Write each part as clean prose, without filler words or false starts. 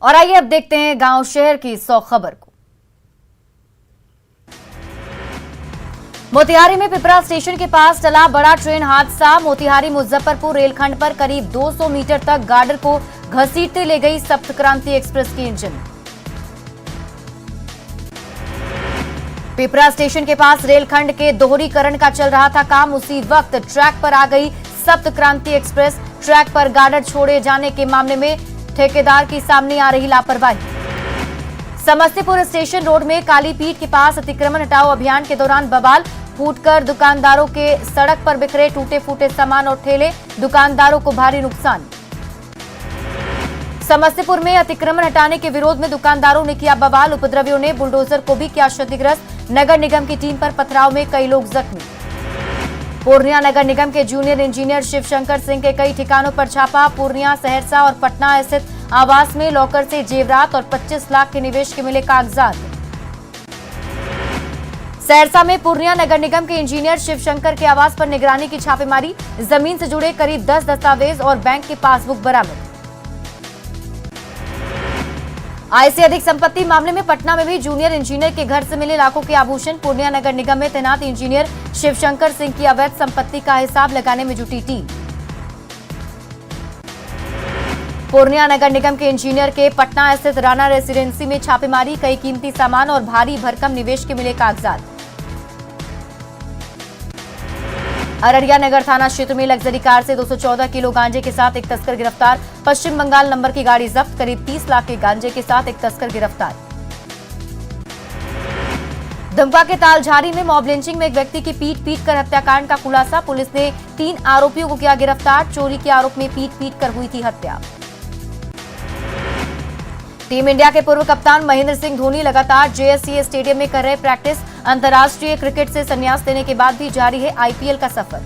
और आइए अब देखते हैं गांव शहर की 100 खबर को। मोतिहारी में पिपरा स्टेशन के पास चला बड़ा ट्रेन हादसा। मोतिहारी मुजफ्फरपुर रेलखंड पर करीब 200 मीटर तक गार्डर को घसीटते ले गई सप्तक्रांति एक्सप्रेस की इंजन। पिपरा स्टेशन के पास रेलखंड के दोहरीकरण का चल रहा था काम। उसी वक्त ट्रैक पर आ गई सप्तक्रांति एक्सप्रेस। ट्रैक पर गार्डर छोड़े जाने के मामले में ठेकेदार की सामने आ रही लापरवाही। समस्तीपुर स्टेशन रोड में कालीपीठ के पास अतिक्रमण हटाओ अभियान के दौरान बवाल। फूटकर दुकानदारों के सड़क पर बिखरे टूटे फूटे सामान और ठेले, दुकानदारों को भारी नुकसान। समस्तीपुर में अतिक्रमण हटाने के विरोध में दुकानदारों ने किया बवाल। उपद्रवियों ने बुलडोजर को भी किया क्षतिग्रस्त। नगर निगम की टीम पर पथराव में कई लोग जख्मी। पूर्णिया नगर निगम के जूनियर इंजीनियर शिवशंकर सिंह के कई ठिकानों पर छापा। पूर्णिया, सहरसा और पटना स्थित आवास में लॉकर से जेवरात और 25 लाख के निवेश के मिले कागजात। सहरसा में पूर्णिया नगर निगम के इंजीनियर शिवशंकर के आवास पर निगरानी की छापेमारी। जमीन से जुड़े करीब 10 दस्तावेज और बैंक की पासबुक बरामद। आय से अधिक संपत्ति मामले में पटना में भी जूनियर इंजीनियर के घर से मिले लाखों के आभूषण। पूर्णिया नगर निगम में तैनात इंजीनियर शिवशंकर सिंह की अवैध संपत्ति का हिसाब लगाने में जुटी टीम। पूर्णिया नगर निगम के इंजीनियर के पटना स्थित राणा रेसिडेंसी में छापेमारी। कई कीमती सामान और भारी भरकम निवेश के मिले कागजात। अररिया नगर थाना क्षेत्र में लग्जरी कार से 214 किलो गांजे के साथ एक तस्कर गिरफ्तार। पश्चिम बंगाल नंबर की गाड़ी जब्त। करीब 30 लाख के गांजे के साथ एक तस्कर गिरफ्तार। दुमका के तालझारी में मॉब लिंचिंग में एक व्यक्ति की पीट कर हत्याकांड का खुलासा। पुलिस ने 3 आरोपियों को किया गिरफ्तार। चोरी के आरोप में पीट कर हुई थी हत्या। टीम इंडिया के पूर्व कप्तान महेंद्र सिंह धोनी लगातार जेएससीए स्टेडियम में कर रहे प्रैक्टिस। अंतर्राष्ट्रीय क्रिकेट से संन्यास लेने के बाद भी जारी है आईपीएल का सफर।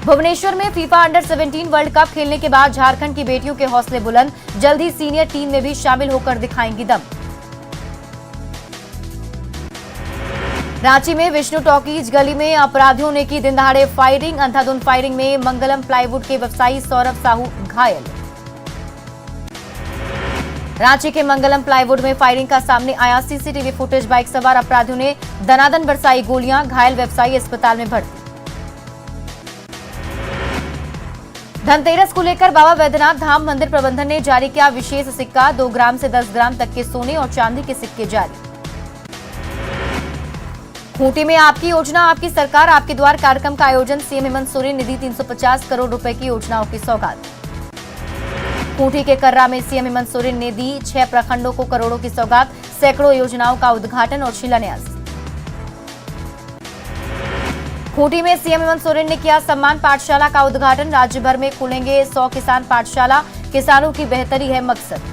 भुवनेश्वर में फीफा अंडर 17 वर्ल्ड कप खेलने के बाद झारखंड की बेटियों के हौसले बुलंद। जल्द ही सीनियर टीम में भी शामिल होकर दिखाएंगी दम। रांची में विष्णु टॉकीज गली में अपराधियों ने की दिन दहाड़े फायरिंग। अंधाधुंध फायरिंग में मंगलम प्लाईवुड के व्यवसायी सौरभ साहू घायल। रांची के मंगलम प्लाईवुड में फायरिंग का सामने आया सीसीटीवी फुटेज। बाइक सवार अपराधियों ने दनादन बरसाई गोलियां। घायल व्यवसायी अस्पताल में भर्ती। धनतेरस को लेकर बाबा वैद्यनाथ धाम मंदिर प्रबंधन ने जारी किया विशेष सिक्का। 2 ग्राम से 10 ग्राम तक के सोने और चांदी के सिक्के जारी। खूंटी में आपकी योजना आपकी सरकार आपके द्वार कार्यक्रम का आयोजन। सीएम हेमंत सोरेन ने दी 350 करोड़ रुपए की योजनाओं की सौगात। खूंटी के कर्रा में सीएम हेमंत सोरेन ने दी 6 प्रखंडों को करोड़ों की सौगात। सैकड़ों योजनाओं का उद्घाटन और शिलान्यास। खूंटी में सीएम हेमंत सोरेन ने किया सम्मान पाठशाला का उद्घाटन। राज्य भर में खुलेंगे 100 किसान पाठशाला। किसानों की बेहतरी है मकसद।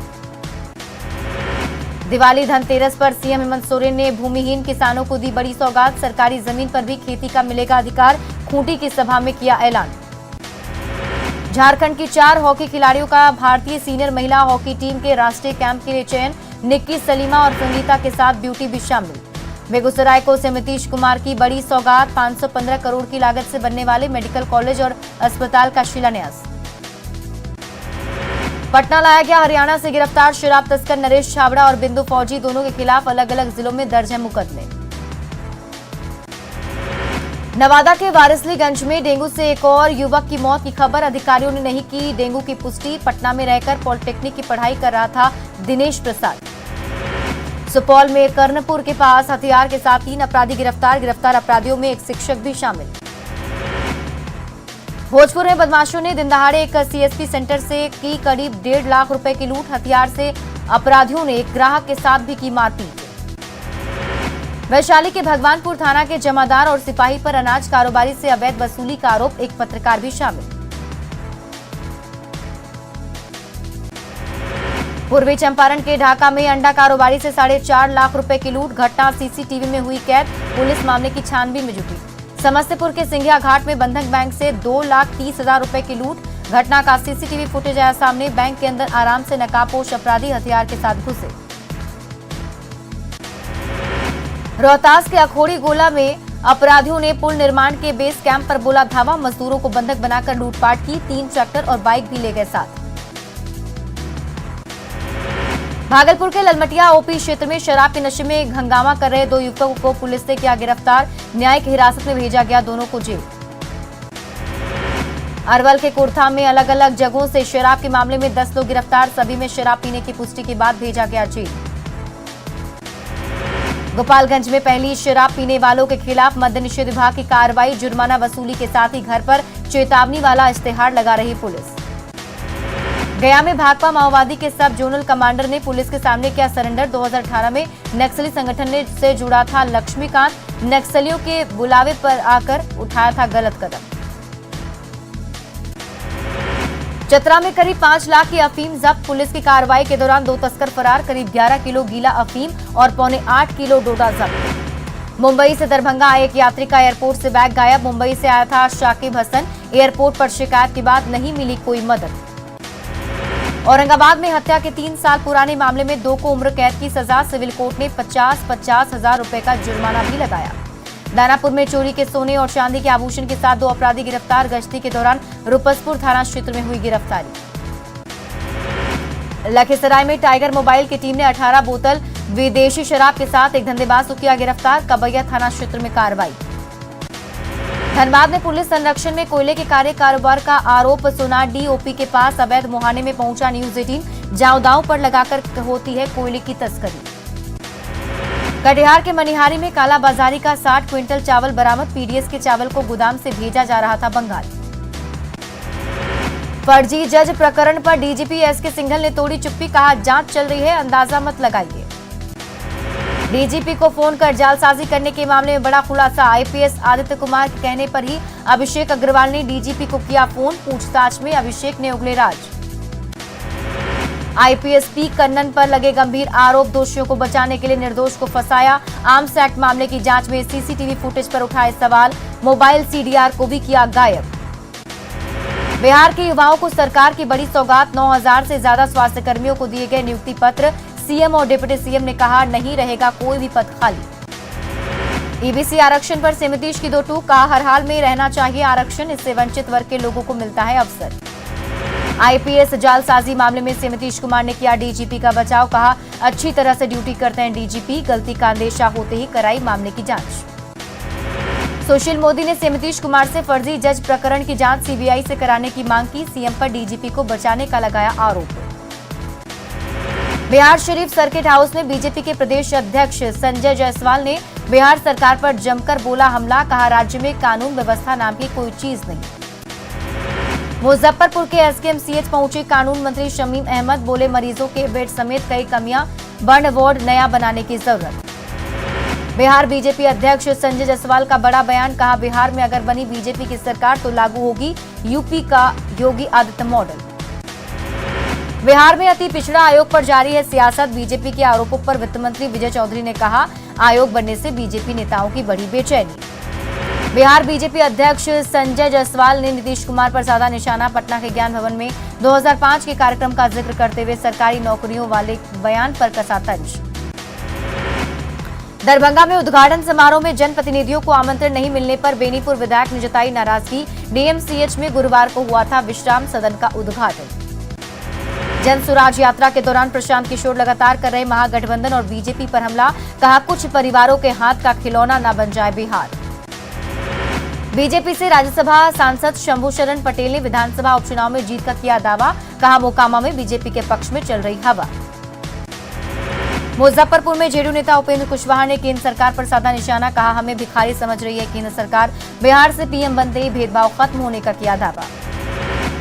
दिवाली धनतेरस पर सीएम हेमंत सोरेन ने भूमिहीन किसानों को दी बड़ी सौगात। सरकारी जमीन पर भी खेती का मिलेगा अधिकार। खूंटी की सभा में किया ऐलान। झारखंड की 4 हॉकी खिलाड़ियों का भारतीय सीनियर महिला हॉकी टीम के राष्ट्रीय कैंप के लिए चयन। निक्की, सलीमा और संगीता के साथ ब्यूटी भी शामिल। बेगूसराय को नीतीश कुमार की बड़ी सौगात। 515 करोड़ की लागत से बनने वाले मेडिकल कॉलेज और अस्पताल का शिलान्यास। पटना लाया गया हरियाणा से गिरफ्तार शराब तस्कर नरेश छाबड़ा और बिंदु फौजी। दोनों के खिलाफ अलग अलग जिलों में दर्ज है मुकदमे। नवादा के वारिसलीगंज में डेंगू से एक और युवक की मौत की खबर। अधिकारियों ने नहीं की डेंगू की पुष्टि। पटना में रहकर पॉलिटेक्निक की पढ़ाई कर रहा था दिनेश प्रसाद। सुपौल में कर्णपुर के पास हथियार के साथ 3 अपराधी गिरफ्तार। गिरफ्तार अपराधियों में एक शिक्षक भी शामिल। भोजपुर में बदमाशों ने दिन दहाड़े एक सीएसपी सेंटर से की करीब 1.5 लाख रुपए की लूट। हथियार से अपराधियों ने एक ग्राहक के साथ भी की मारपीट। वैशाली के भगवानपुर थाना के जमादार और सिपाही पर अनाज कारोबारी से अवैध वसूली का आरोप। एक पत्रकार भी शामिल। पूर्वी चंपारण के ढाका में अंडा कारोबारी से 4.5 लाख रुपए की लूट। घटना सीसीटीवी में हुई कैद। पुलिस मामले की छानबीन में जुटी। समस्तीपुर के सिंघिया घाट में बंधन बैंक से 2,30,000 रुपए की लूट। घटना का सीसीटीवी फुटेज आया सामने। बैंक के अंदर आराम से नकाबपोश अपराधी हथियार के साथ घुसे। रोहतास के अखोड़ी गोला में अपराधियों ने पुल निर्माण के बेस कैंप पर बोला धावा, मजदूरों को बंधक बनाकर लूटपाट की, 3 ट्रैक्टर और बाइक भी ले गए साथ। भागलपुर के ललमटिया ओपी क्षेत्र में शराब के नशे में हंगामा कर रहे 2 युवकों को पुलिस ने किया गिरफ्तार, न्यायिक हिरासत में भेजा गया, दोनों को जेल। अरवल के कुरथाम में अलग अलग जगहों से शराब के मामले में 10 लोग गिरफ्तार, सभी में शराब पीने की पुष्टि के बाद भेजा गया जेल। गोपालगंज में पहली शराब पीने वालों के खिलाफ मद्य निषेध विभाग की कार्रवाई, जुर्माना वसूली के साथ ही घर पर चेतावनी वाला इश्तेहार लगा रही पुलिस। गया में भाकपा माओवादी के सब जोनल कमांडर ने पुलिस के सामने किया सरेंडर, 2018 में नक्सली संगठन से जुड़ा था लक्ष्मीकांत, नक्सलियों के बुलावे पर आकर उठाया था गलत कदम। चतरा में करीब 5 लाख की अफीम जब्त, पुलिस की कार्रवाई के दौरान 2 तस्कर फरार, करीब 11 किलो गीला अफीम और 8.25 किलो डोडा जब्त। मुंबई से दरभंगा आए एक यात्री का एयरपोर्ट से बैग गायब, मुंबई से आया था शाकिब हसन, एयरपोर्ट पर शिकायत के बाद नहीं मिली कोई मदद। औरंगाबाद में हत्या के 3 साल पुराने मामले में 2 को उम्र कैद की सजा, सिविल कोर्ट ने 50-50 हजार रुपए का जुर्माना भी लगाया। दानापुर में चोरी के सोने और चांदी के आभूषण के साथ 2 अपराधी गिरफ्तार, गश्ती के दौरान रुपसपुर थाना क्षेत्र में हुई गिरफ्तारी। लखीसराय में टाइगर मोबाइल की टीम ने 18 बोतल विदेशी शराब के साथ एक धंधेबाज को किया गिरफ्तार, कबैया थाना क्षेत्र में कार्रवाई। धनबाद में पुलिस संरक्षण में कोयले के कार्य कारोबार का आरोप, सोनार डीओपी के पास अवैध मुहाने में पहुंचा न्यूज 18, जावदाओं पर लगाकर होती है कोयले की तस्करी। कटिहार के मनिहारी में कालाबाजारी का 60 क्विंटल चावल बरामद, पीडीएस के चावल को गोदाम से भेजा जा रहा था बंगाल। फर्जी जज प्रकरण पर डीजीपी एसके सिंघल ने तोड़ी चुप्पी, कहा जांच चल रही है, अंदाजा मत लगाइए। डीजीपी को फोन कर जालसाजी करने के मामले में बड़ा खुलासा, आईपीएस आदित्य कुमार के कहने पर ही अभिषेक अग्रवाल ने डीजीपी को किया फोन, पूछताछ में अभिषेक ने उगले राज। आईपीएस पी कन्नन पर लगे गंभीर आरोप, दोषियों को बचाने के लिए निर्दोष को फंसाया, आर्म्स एक्ट मामले की जांच में सीसीटीवी फुटेज पर उठाए सवाल, मोबाइल सीडीआर को भी किया गायब। बिहार के युवाओं को सरकार की बड़ी सौगात, 9000 से ज्यादा स्वास्थ्य कर्मियों को दिए गए नियुक्ति पत्र, सीएम और डिप्टी सीएम ने कहा नहीं रहेगा कोई भी पद खाली। ईबीसी आरक्षण पर सिमतीश की 2 टूक, कहा हर हाल में रहना चाहिए आरक्षण, इससे वंचित वर्ग के लोगों को मिलता है अवसर। आईपीएस जालसाजी मामले में सिमतीश कुमार ने किया डीजीपी का बचाव, कहा अच्छी तरह से ड्यूटी करते हैं डीजीपी, गलती का अंदेशा होते ही कराई मामले की जांच। सुशील मोदी ने सिमतीश कुमार से फर्जी जज प्रकरण की जांच सीबीआई से कराने की मांग की, सीएम पर डीजीपी को बचाने का लगाया आरोप। बिहार शरीफ सर्किट हाउस में बीजेपी के प्रदेश अध्यक्ष संजय जायसवाल ने बिहार सरकार पर जमकर बोला हमला, कहा राज्य में कानून व्यवस्था नाम की कोई चीज नहीं। मुजफ्फरपुर के एसकेएमसीएच पहुंचे कानून मंत्री शमीम अहमद, बोले मरीजों के बेड समेत कई कमियां, बर्न वार्ड नया बनाने की जरूरत। बिहार बीजेपी अध्यक्ष संजय जायसवाल का बड़ा बयान, कहा बिहार में अगर बनी बीजेपी की सरकार तो लागू होगी यूपी का योगी आदित्य मॉडल। बिहार में अति पिछड़ा आयोग पर जारी है सियासत, बीजेपी के आरोपों पर वित्त मंत्री विजय चौधरी ने कहा आयोग बनने से बीजेपी नेताओं की बड़ी बेचैनी। बिहार बीजेपी अध्यक्ष संजय जायसवाल ने नीतीश कुमार पर साधा निशाना, पटना के ज्ञान भवन में 2005 के कार्यक्रम का जिक्र करते हुए सरकारी नौकरियों वाले बयान पर कसा तंज। दरभंगा में उद्घाटन समारोह में जनप्रतिनिधियों को आमंत्रण नहीं मिलने पर बेनीपुर विधायक ने जताई नाराजगी, डीएमसीएच में गुरुवार को हुआ था विश्राम सदन का उद्घाटन। जन स्वराज यात्रा के दौरान प्रशांत किशोर लगातार कर रहे महागठबंधन और बीजेपी पर हमला, कहा कुछ परिवारों के हाथ का खिलौना न बन जाए बिहार। बीजेपी से राज्यसभा सांसद शंभू शरण पटेल ने विधानसभा उपचुनाव में जीत का किया दावा, कहा मोकामा में बीजेपी के पक्ष में चल रही हवा। मुजफ्फरपुर में जेडीयू नेता उपेंद्र कुशवाहा ने केंद्र सरकार पर साधा निशाना, कहा हमें भिखारी समझ रही है केंद्र सरकार, बिहार से पीएम बनते ही भेदभाव खत्म होने का किया दावा।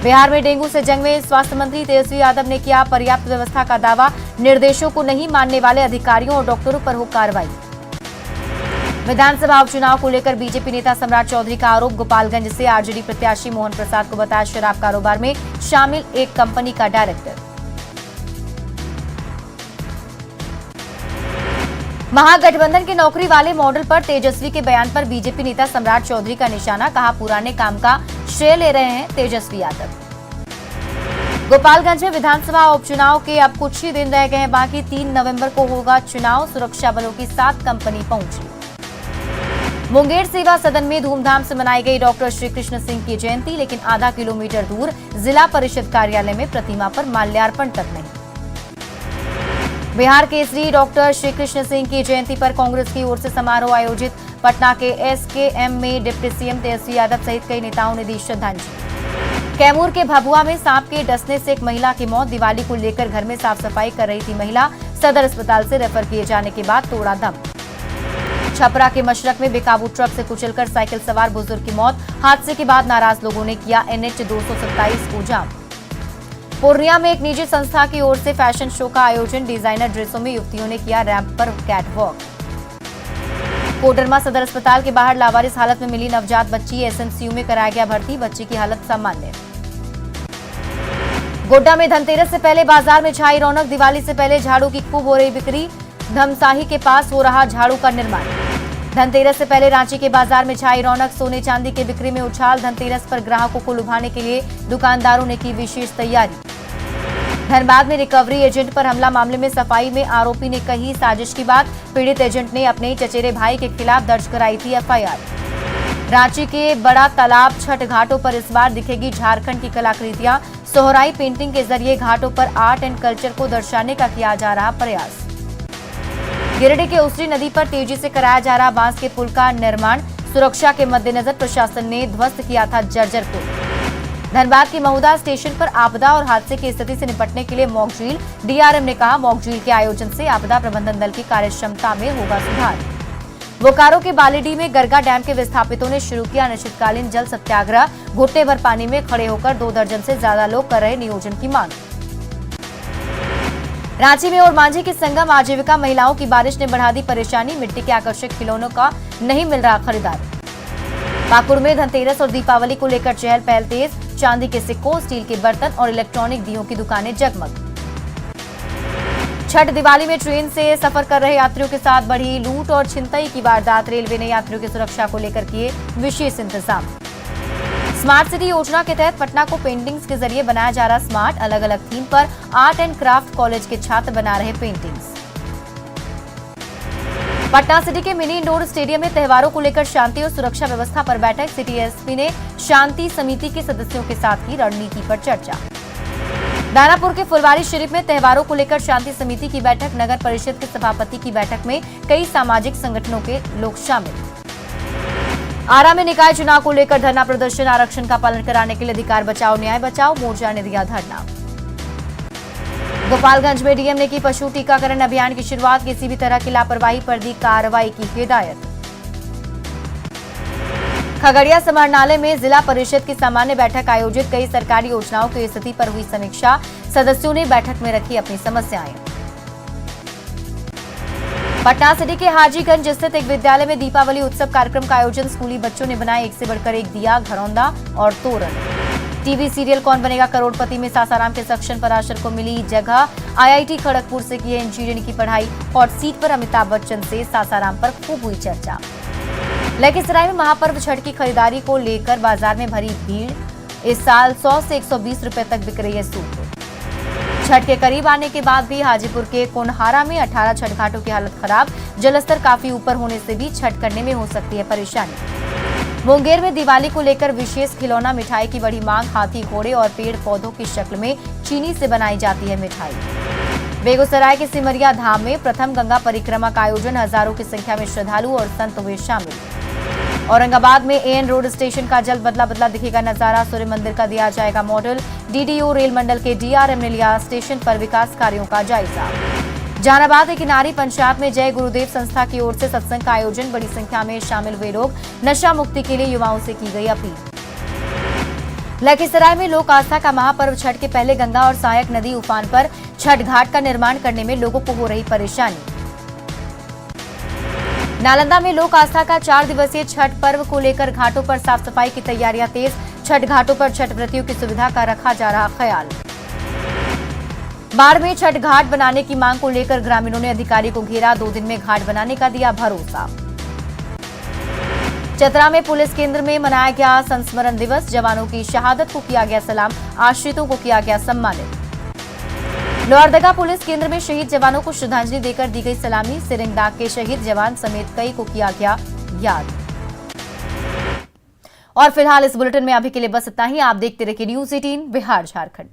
बिहार में डेंगू से जंग में स्वास्थ्य मंत्री तेजस्वी यादव ने किया पर्याप्त व्यवस्था का दावा, निर्देशों को नहीं मानने वाले अधिकारियों और डॉक्टरों पर हो कार्रवाई। विधानसभा उपचुनाव को लेकर बीजेपी नेता सम्राट चौधरी का आरोप, गोपालगंज से आरजेडी प्रत्याशी मोहन प्रसाद को बताया शराब कारोबार में शामिल एक कंपनी का डायरेक्टर। महागठबंधन के नौकरी वाले मॉडल पर तेजस्वी के बयान पर बीजेपी नेता सम्राट चौधरी का निशाना, कहा पुराने काम का श्रेय ले रहे हैं तेजस्वी यादव। गोपालगंज में विधानसभा उपचुनाव के अब कुछ ही दिन रह गए हैं बाकी, 3 नवंबर को होगा चुनाव, सुरक्षा बलों की 7 कंपनी पहुंची। मुंगेर सेवा सदन में धूमधाम से मनाई गई डॉक्टर श्री कृष्ण सिंह की जयंती, लेकिन आधा किलोमीटर दूर जिला परिषद कार्यालय में प्रतिमा पर माल्यार्पण तक नहीं। बिहार केसरी डॉक्टर श्री कृष्ण सिंह की जयंती पर कांग्रेस की ओर से समारोह आयोजित। पटना के एसकेएम में डिप्टी सीएम तेजस्वी यादव सहित कई नेताओं ने दी श्रद्धांजलि। कैमूर के भभुआ में सांप के डसने से एक महिला की मौत। दिवाली को लेकर घर में साफ सफाई कर रही थी महिला, सदर अस्पताल से रेफर किए जाने के बाद तोड़ा दम। छपरा के मशरक में बेकाबू ट्रक से कुचलकर साइकिल सवार बुजुर्ग की मौत। हादसे के बाद नाराज लोगों ने किया एनएच 227 को जाम। पूर्णिया में एक निजी संस्था की ओर से फैशन शो का आयोजन। डिजाइनर ड्रेसों में युवतियों ने किया रैंप पर कैटवॉक। कोडरमा सदर अस्पताल के बाहर लावारिस हालत में मिली नवजात बच्ची। एसएमसीयू में कराया गया भर्ती, बच्ची की हालत सामान्य। गोड्डा में धनतेरस से पहले बाजार में छाई रौनक। दिवाली से पहले झाड़ू की खूब हो रही बिक्री। धमसाही के पास हो रहा झाड़ू का निर्माण। धनतेरस से पहले रांची के बाजार में छाई रौनक। सोने चांदी की बिक्री में उछाल। धनतेरस पर ग्राहकों को लुभाने के लिए दुकानदारों ने की विशेष तैयारी। धनबाद में रिकवरी एजेंट पर हमला मामले में सफाई में आरोपी ने कही साजिश की बात। पीड़ित एजेंट ने अपने चचेरे भाई के खिलाफ दर्ज कराई थी एफआईआर। रांची के बड़ा तालाब छठ घाटों पर इस बार दिखेगी झारखंड की कलाकृतियां। सोहराई पेंटिंग के जरिए घाटों पर आर्ट एंड कल्चर को दर्शाने का किया जा रहा प्रयास। गिरिडीह के उसरी नदी पर तेजी से कराया जा रहा बांस के पुल का निर्माण। सुरक्षा के मद्देनजर प्रशासन ने ध्वस्त किया था जर्जर पुल। धनबाद के महुदा स्टेशन पर आपदा और हादसे की स्थिति से निपटने के लिए मॉक ड्रिल। डीआरएम ने कहा मॉक ड्रिल के आयोजन से आपदा प्रबंधन दल की कार्यक्षमता में होगा सुधार। बोकारो के बालीडीह में गरगा डैम के विस्थापितों ने शुरू किया अनिश्चितकालीन जल सत्याग्रह। घुटने भर पानी में खड़े होकर 2 दर्जन से ज्यादा लोग कर रहे नियोजन की मांग। रांची में और मांझी की संगम आजीविका महिलाओं की बारिश ने बढ़ा दी परेशानी। मिट्टी के आकर्षक खिलौनों का नहीं मिल रहा खरीदार। पाकुड़ में धनतेरस और दीपावली को लेकर चहल पहल तेज। चांदी के सिक्कों, स्टील के बर्तन और इलेक्ट्रॉनिक दियों की दुकानें जगमग। छठ दिवाली में ट्रेन से सफर कर रहे यात्रियों के साथ बढ़ी लूट और छिनतई की वारदात। रेलवे ने यात्रियों की सुरक्षा को लेकर किए विशेष इंतजाम। स्मार्ट सिटी योजना के तहत पटना को पेंटिंग्स के जरिए बनाया जा रहा स्मार्ट। अलग अलग थीम पर आर्ट एंड क्राफ्ट कॉलेज के छात्र बना रहे पेंटिंग्स। पटना सिटी के मिनी इंडोर स्टेडियम में त्योहारों को लेकर शांति और सुरक्षा व्यवस्था पर बैठक। सिटी एसपी ने शांति समिति के सदस्यों के साथ की रणनीति पर चर्चा। दानापुर के फुलवारी शरीफ में त्योहारों को लेकर शांति समिति की बैठक। नगर परिषद के सभापति की बैठक में कई सामाजिक संगठनों के लोग शामिल। आरा में निकाय चुनाव को लेकर धरना प्रदर्शन। आरक्षण का पालन कराने के लिए अधिकार बचाओ न्याय बचाओ मोर्चा ने दिया धरना। गोपालगंज में डीएम ने की पशु टीकाकरण अभियान की शुरुआत। किसी भी तरह की लापरवाही पर दी कार्रवाई की हिदायत। खगड़िया समाहरणालय में जिला परिषद की सामान्य बैठक आयोजित। कई सरकारी योजनाओं की स्थिति पर हुई समीक्षा। सदस्यों ने बैठक में रखी अपनी समस्याएं। पटना सिटी के हाजीगंज स्थित एक विद्यालय में दीपावली उत्सव कार्यक्रम का आयोजन। स्कूली बच्चों ने बनाए एक से बढ़कर एक दिया, घरौंदा और तोरण। टीवी सीरियल कौन बनेगा करोड़पति में सासाराम के सेक्शन पराशर को मिली जगह। आईआईटी खड़गपुर से की इंजीनियरिंग की पढ़ाई। हॉट सीट पर अमिताभ बच्चन से सासाराम पर खूब हुई चर्चा। लखीसराय में महापर्व छठ की खरीदारी को लेकर बाजार में भरी भीड़। इस साल 100 से 120 रुपए तक बिक रही है सूप। छठ के करीब आने के बाद भी हाजीपुर के कोनहारा में 18 छठ घाटों की हालत खराब। जलस्तर काफी ऊपर होने से भी छठ करने में हो सकती है परेशानी। मुंगेर में दिवाली को लेकर विशेष खिलौना मिठाई की बड़ी मांग। हाथी, घोड़े और पेड़ पौधों की शक्ल में चीनी से बनाई जाती है मिठाई। बेगूसराय के सिमरिया धाम में प्रथम गंगा परिक्रमा का आयोजन। हजारों की संख्या में श्रद्धालु और संत हुए शामिल। औरंगाबाद में एएन रोड स्टेशन का जल्द बदला बदला दिखेगा नजारा। सूर्य मंदिर का दिया जाएगा मॉडल। डीडीओ रेल मंडल के डीआरएम ने लिया स्टेशन पर विकास कार्यों का जायजा। जहानाबाद के किनारी पंचायत में जय गुरुदेव संस्था की ओर से सत्संग का आयोजन। बड़ी संख्या में शामिल हुए लोग। नशा मुक्ति के लिए युवाओं से की गई अपील। लखीसराय में लोक आस्था का महापर्व छठ के पहले गंगा और सहायक नदी उफान पर। छठ घाट का निर्माण करने में लोगों को हो रही परेशानी। नालंदा में लोक आस्था का 4 दिवसीय छठ पर्व को लेकर घाटों पर साफ सफाई की तैयारियां तेज। छठ घाटों पर छठ व्रतियों की सुविधा का रखा जा रहा ख्याल। बाढ़ में छठ घाट बनाने की मांग को लेकर ग्रामीणों ने अधिकारी को घेरा। 2 दिन में घाट बनाने का दिया भरोसा। चतरा में पुलिस केंद्र में मनाया गया संस्मरण दिवस। जवानों की शहादत को किया गया सलाम। आश्रितों को किया गया सम्मानित। लोहरदगा पुलिस केंद्र में शहीद जवानों को श्रद्धांजलि देकर दी गई सलामी। सिरिंगदाग के शहीद जवान समेत कई को किया गया याद। और फिलहाल इस बुलेटिन में अभी के लिए बस इतना ही। आप देखते रहिए न्यूज़ 18 बिहार झारखंड।